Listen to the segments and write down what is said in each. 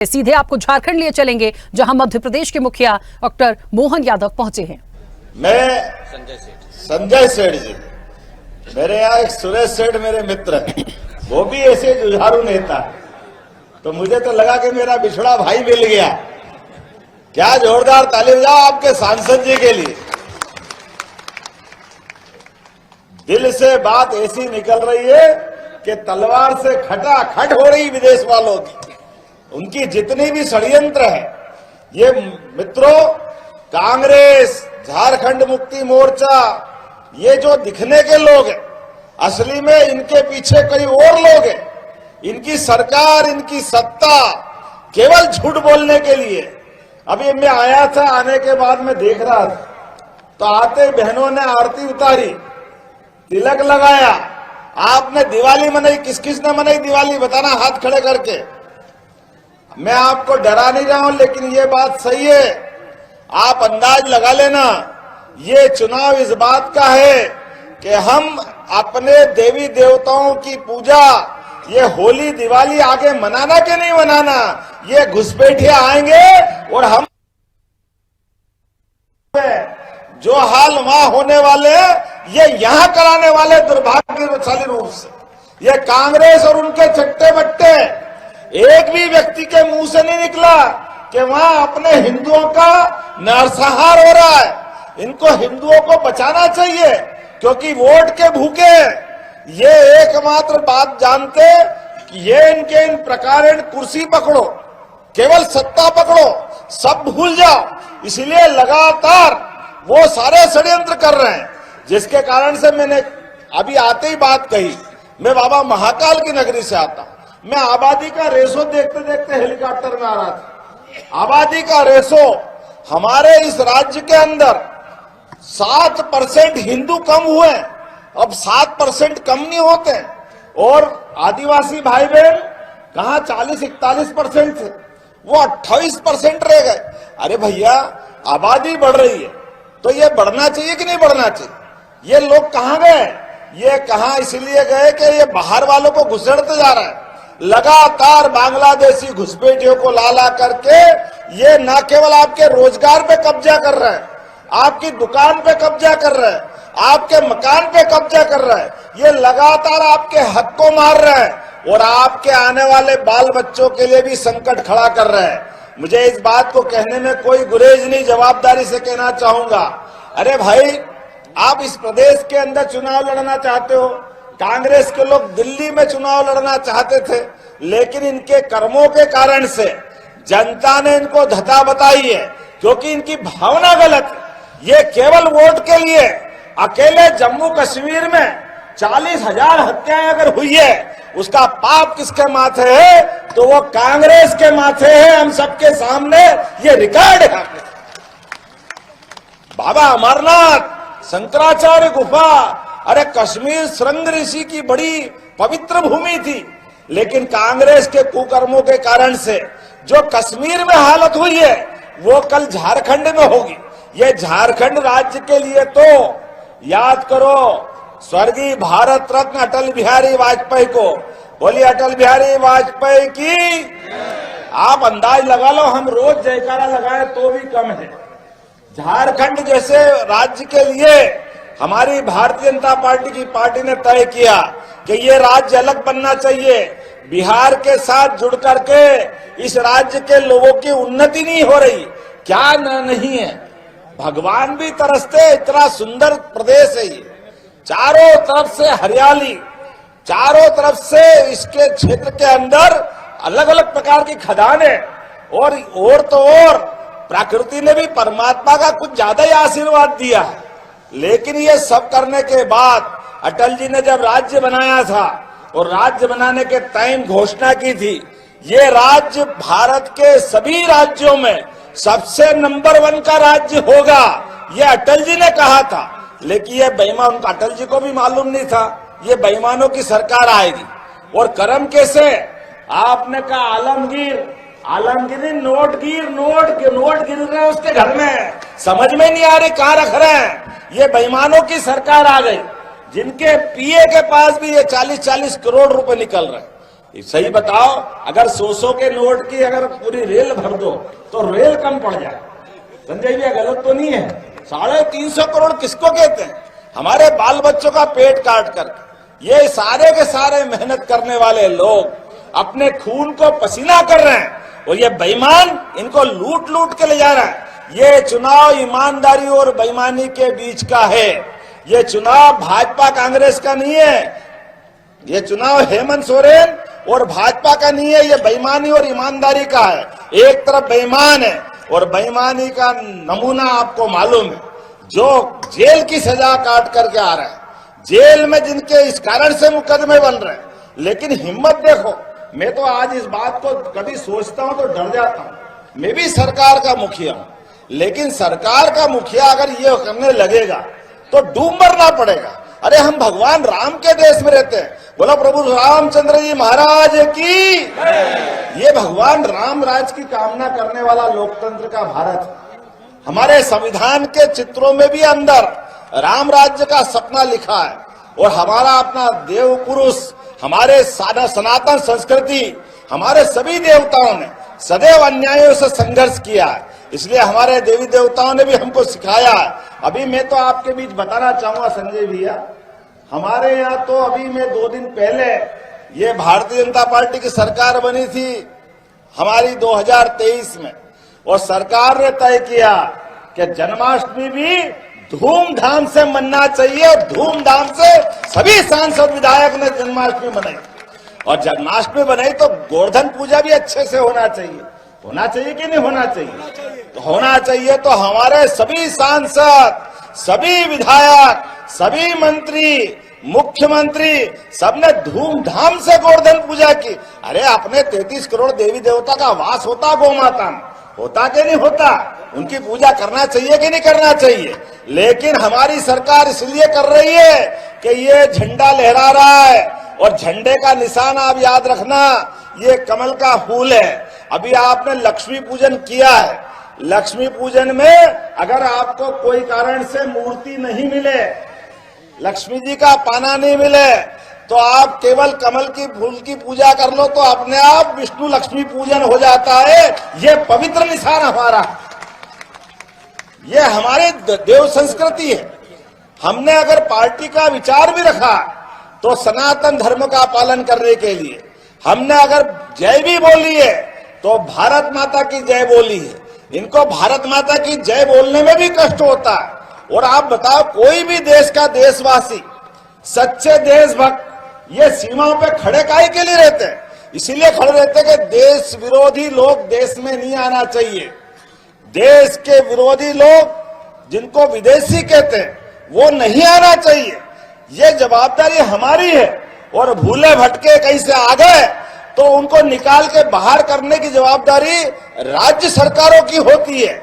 सीधे आपको झारखंड लिए चलेंगे, जहां मध्य प्रदेश के मुखिया डॉक्टर मोहन यादव पहुंचे हैं। मैं संजय सेठ जी, मेरे यहाँ एक सुरेश सेठ मेरे मित्र हैं, वो भी ऐसे जुझारू नेता है, तो मुझे तो लगा कि मेरा बिछड़ा भाई मिल गया। क्या जोरदार ताली बजाओ आपके सांसद जी के लिए। दिल से बात ऐसी निकल रही है कि तलवार से खटाखट हो रही विदेश वालों की। उनकी जितनी भी षड्यंत्र है, ये मित्रों, कांग्रेस, झारखंड मुक्ति मोर्चा, ये जो दिखने के लोग हैं, असली में इनके पीछे कई और लोग हैं। इनकी सरकार, इनकी सत्ता केवल झूठ बोलने के लिए। अभी मैं आया था, आने के बाद मैं देख रहा था, तो आते बहनों ने आरती उतारी, तिलक लगाया। आपने दिवाली मनाई, किस किस ने मनाई दिवाली, बताना हाथ खड़े करके। मैं आपको डरा नहीं रहा हूं, लेकिन ये बात सही है, आप अंदाज लगा लेना। ये चुनाव इस बात का है कि हम अपने देवी देवताओं की पूजा, ये होली दिवाली आगे मनाना कि नहीं मनाना, ये घुसपैठिए आएंगे और हम जो हाल वहां होने वाले ये यहां कराने वाले दुर्भाग्यशाली रूप से। ये कांग्रेस और उनके चट्टे बट्टे, एक भी व्यक्ति के मुंह से नहीं निकला कि वहां अपने हिंदुओं का नरसंहार हो रहा है। इनको हिंदुओं को बचाना चाहिए, क्योंकि वोट के भूखे ये एकमात्र बात जानते कि ये इनके इन प्रकार कुर्सी पकड़ो, केवल सत्ता पकड़ो, सब भूल जाओ। इसलिए लगातार वो सारे षड्यंत्र कर रहे हैं, जिसके कारण से मैंने अभी आते ही बात कही। मैं बाबा महाकाल की नगरी से आता हूं। मैं आबादी का रेशो देखते देखते हेलीकॉप्टर में आ रहा था। आबादी का रेशो हमारे इस राज्य के अंदर 7% हिंदू कम हुए, अब 7% कम नहीं होते। और आदिवासी भाई बहन कहां 40-41% थे, वो 28% रह गए। अरे भैया, आबादी बढ़ रही है तो ये बढ़ना चाहिए कि नहीं बढ़ना चाहिए। ये लोग कहां गए, ये कहां इसलिए गए कि ये बाहर वालों को घुसड़ते जा रहा है। लगातार बांग्लादेशी घुसपैठियों को ला करके ये न केवल आपके रोजगार पे कब्जा कर रहे हैं, आपकी दुकान पे कब्जा कर रहे हैं, आपके मकान पे कब्जा कर रहे हैं, ये लगातार आपके हक को मार रहे हैं और आपके आने वाले बाल बच्चों के लिए भी संकट खड़ा कर रहे हैं। मुझे इस बात को कहने में कोई गुरेज नहीं, जवाबदारी से कहना चाहूंगा। अरे भाई, आप इस प्रदेश के अंदर चुनाव लड़ना चाहते हो, कांग्रेस के लोग दिल्ली में चुनाव लड़ना चाहते थे, लेकिन इनके कर्मों के कारण से जनता ने इनको धता बताई है, क्योंकि इनकी भावना गलत है। ये केवल वोट के लिए, अकेले जम्मू कश्मीर में 40,000 हत्याएं अगर हुई है, उसका पाप किसके माथे है, तो वो कांग्रेस के माथे है। हम सबके सामने ये रिकॉर्ड है। बाबा अमरनाथ, शंकराचार्य गुफा, अरे कश्मीर श्रृंग ऋषि की बड़ी पवित्र भूमि थी, लेकिन कांग्रेस के कुकर्मों के कारण से जो कश्मीर में हालत हुई है, वो कल झारखंड में होगी। ये झारखंड राज्य के लिए तो याद करो स्वर्गीय भारत रत्न अटल बिहारी वाजपेयी को। बोलिए अटल बिहारी वाजपेयी की। आप अंदाज लगा लो, हम रोज जयकारा लगाए तो भी कम है। झारखंड जैसे राज्य के लिए हमारी भारतीय जनता पार्टी ने तय किया कि ये राज्य अलग बनना चाहिए। बिहार के साथ जुड़ करके इस राज्य के लोगों की उन्नति नहीं हो रही, क्या नहीं है। भगवान भी तरसते, इतना सुंदर प्रदेश है ये, चारों तरफ से हरियाली, चारों तरफ से इसके क्षेत्र के अंदर अलग अलग प्रकार की खदानें, और तो और प्रकृति ने भी परमात्मा का कुछ ज्यादा ही आशीर्वाद दिया है। लेकिन ये सब करने के बाद अटल जी ने जब राज्य बनाया था और राज्य बनाने के टाइम घोषणा की थी, ये राज्य भारत के सभी राज्यों में सबसे नंबर 1 का राज्य होगा, ये अटल जी ने कहा था। लेकिन ये बेईमान, अटल जी को भी मालूम नहीं था ये बेईमानों की सरकार आएगी। और कर्म कैसे, आपने कहा आलमगीर नोट गिर रहे हैं उसके घर में, समझ में नहीं आ रही कहां रख रहे हैं। ये बेईमानों की सरकार आ गई, जिनके पीए के पास भी ये 40-40 करोड़ रुपए निकल रहे हैं। सही बताओ, अगर 100 के नोट की अगर पूरी रेल भर दो तो रेल कम पड़ जाए। संजय जी गलत तो नहीं है? 350 करोड़ किसको कहते हैं? हमारे बाल बच्चों का पेट काट कर ये सारे के सारे मेहनत करने वाले लोग अपने खून को पसीना कर रहे हैं और ये बेईमान इनको लूट लूट के ले जा रहा है। ये चुनाव ईमानदारी और बेईमानी के बीच का है। ये चुनाव भाजपा कांग्रेस का नहीं है। ये चुनाव हेमंत सोरेन और भाजपा का नहीं है। ये बेईमानी और ईमानदारी का है। एक तरफ बेईमान है और बेईमानी का नमूना आपको मालूम है, जो जेल की सजा काट करके आ रहा है, जेल में जिनके इस कारण से मुकदमे बन रहे हैं। लेकिन हिम्मत देखो, मैं तो आज इस बात को कभी सोचता हूं तो डर जाता हूं। मैं भी सरकार का मुखिया हूं, लेकिन सरकार का मुखिया अगर ये करने लगेगा तो डूब मरना पड़ेगा। अरे हम भगवान राम के देश में रहते हैं। बोलो प्रभु रामचंद्र जी महाराज की। ये भगवान राम राज की कामना करने वाला लोकतंत्र का भारत है। हमारे संविधान के चित्रों में भी अंदर राम राज्य का सपना लिखा है और हमारा अपना देव पुरुष, हमारे सनातन संस्कृति, हमारे सभी देवताओं ने सदैव अन्यायों से संघर्ष किया है। इसलिए हमारे देवी देवताओं ने भी हमको सिखाया है। अभी मैं तो आपके बीच बताना चाहूंगा संजय भैया, हमारे यहाँ तो अभी मैं 2 दिन पहले ये भारतीय जनता पार्टी की सरकार बनी थी हमारी 2023 में, और सरकार ने तय किया कि जन्माष्टमी भी धूमधाम से मनना चाहिए और धूमधाम से सभी सांसद विधायक ने जन्माष्टमी मनाई। और जन्माष्टमी बनाई तो गोवर्धन पूजा भी अच्छे से होना चाहिए। होना चाहिए कि नहीं होना चाहिए? तो होना चाहिए। तो हमारे सभी सांसद, सभी विधायक, सभी मंत्री, मुख्यमंत्री सबने धूमधाम से गोवर्धन पूजा की। अरे अपने 33 करोड़ देवी देवता का वास होता गौ माता में, होता कि नहीं होता? उनकी पूजा करना चाहिए कि नहीं करना चाहिए? लेकिन हमारी सरकार इसलिए कर रही है कि ये झंडा लहरा रहा है, और झंडे का निशान आप याद रखना, ये कमल का फूल है। अभी आपने लक्ष्मी पूजन किया है। लक्ष्मी पूजन में अगर आपको कोई कारण से मूर्ति नहीं मिले, लक्ष्मी जी का पाना नहीं मिले, तो आप केवल कमल की फूल की पूजा कर लो तो अपने आप विष्णु लक्ष्मी पूजन हो जाता है। ये पवित्र निशान हमारा, ये हमारी देव संस्कृति है। हमने अगर पार्टी का विचार भी रखा तो सनातन धर्म का पालन करने के लिए हमने अगर जय भी बोली है तो भारत माता की जय बोली है। इनको भारत माता की जय बोलने में भी कष्ट होता है। और आप बताओ, कोई भी देश का देशवासी, सच्चे देशभक्त ये सीमाओं पे खड़े काहे के लिए रहते हैं? इसीलिए खड़े रहते हैं कि देश विरोधी लोग देश में नहीं आना चाहिए। देश के विरोधी लोग जिनको विदेशी कहते हैं वो नहीं आना चाहिए। ये जवाबदारी हमारी है। और भूले भटके कहीं से आ गए तो उनको निकाल के बाहर करने की जवाबदारी राज्य सरकारों की होती है।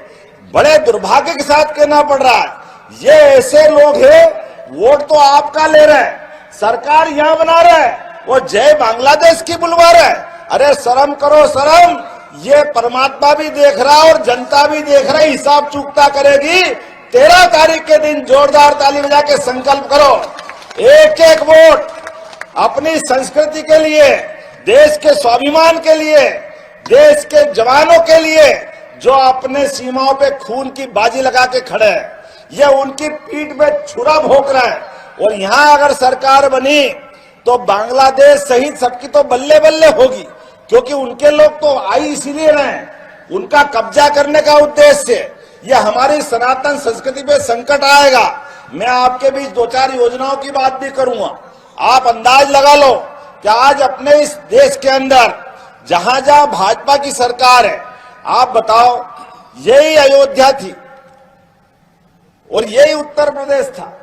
बड़े दुर्भाग्य के साथ कहना पड़ रहा है, ये ऐसे लोग हैं, वोट तो आपका ले रहे हैं, सरकार यहां बना रहे हैं और जय बांग्लादेश की बुलवा रहे हैं। अरे शर्म करो शर्म। ये परमात्मा भी देख रहा है और जनता भी देख रहा है, हिसाब चूकता करेगी। 13 तारीख के दिन जोरदार ताली बजा के संकल्प करो, एक एक वोट अपनी संस्कृति के लिए, देश के स्वाभिमान के लिए, देश के जवानों के लिए जो अपने सीमाओं पे खून की बाजी लगा के खड़े हैं। ये उनकी पीठ में छुरा भोंक रहा है। और यहां अगर सरकार बनी तो बांग्लादेश सहित सबकी तो बल्ले बल्ले होगी, क्योंकि उनके लोग तो आई इसीलिए रहे, उनका कब्जा करने का उद्देश्य से। ये हमारी सनातन संस्कृति पे संकट आएगा। मैं आपके बीच 2-4 योजनाओं की बात भी करूंगा। आप अंदाज लगा लो कि आज अपने इस देश के अंदर जहां जहां भाजपा की सरकार है, आप बताओ, यही अयोध्या थी और यही उत्तर प्रदेश था।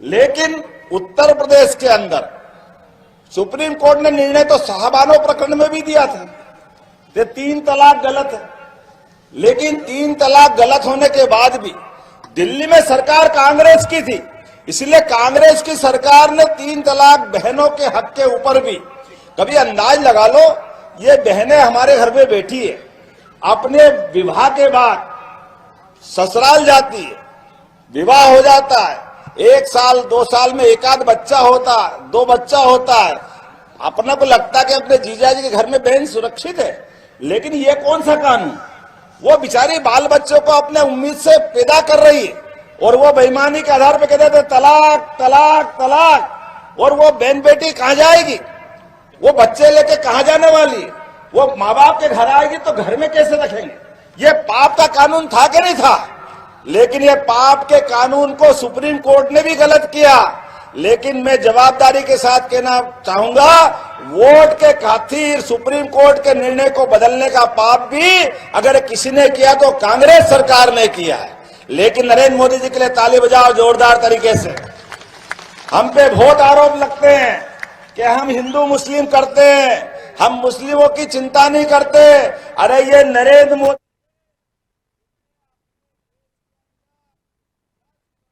लेकिन उत्तर प्रदेश के अंदर सुप्रीम कोर्ट ने निर्णय तो साहबानो प्रकरण में भी दिया था कि 3 तलाक गलत है। लेकिन 3 तलाक गलत होने के बाद भी दिल्ली में सरकार कांग्रेस की थी, इसलिए कांग्रेस की सरकार ने 3 तलाक बहनों के हक के ऊपर भी, कभी अंदाज लगा लो, ये बहनें हमारे घर में बैठी है, अपने विवाह के बाद ससुराल जाती है, विवाह हो जाता है, 1 साल 2 साल में 1 आध बच्चा होता है, 2 बच्चा होता है, अपना को लगता है कि अपने जीजा जी के घर में बहन सुरक्षित है, लेकिन ये कौन सा कानून? वो बेचारी बाल बच्चों को अपने उम्मीद से पैदा कर रही है और वो बेईमानी के आधार पर कहते थे तलाक तलाक तलाक, और वो बहन बेटी कहां जाएगी? वो बच्चे लेके कहां जाने वाली? वो माँ बाप के घर आएगी तो घर में कैसे रखेंगे? ये पाप का कानून था कि नहीं था? लेकिन ये पाप के कानून को सुप्रीम कोर्ट ने भी गलत किया। लेकिन मैं जवाबदारी के साथ कहना चाहूंगा, वोट के खातिर सुप्रीम कोर्ट के निर्णय को बदलने का पाप भी अगर किसी ने किया तो कांग्रेस सरकार ने किया है। लेकिन नरेंद्र मोदी जी के लिए ताली बजाओ जोरदार तरीके से। हम पे बहुत आरोप लगते हैं कि हम हिंदू मुस्लिम करते हैं, हम मुस्लिमों की चिंता नहीं करते। अरे ये नरेंद्र मोदी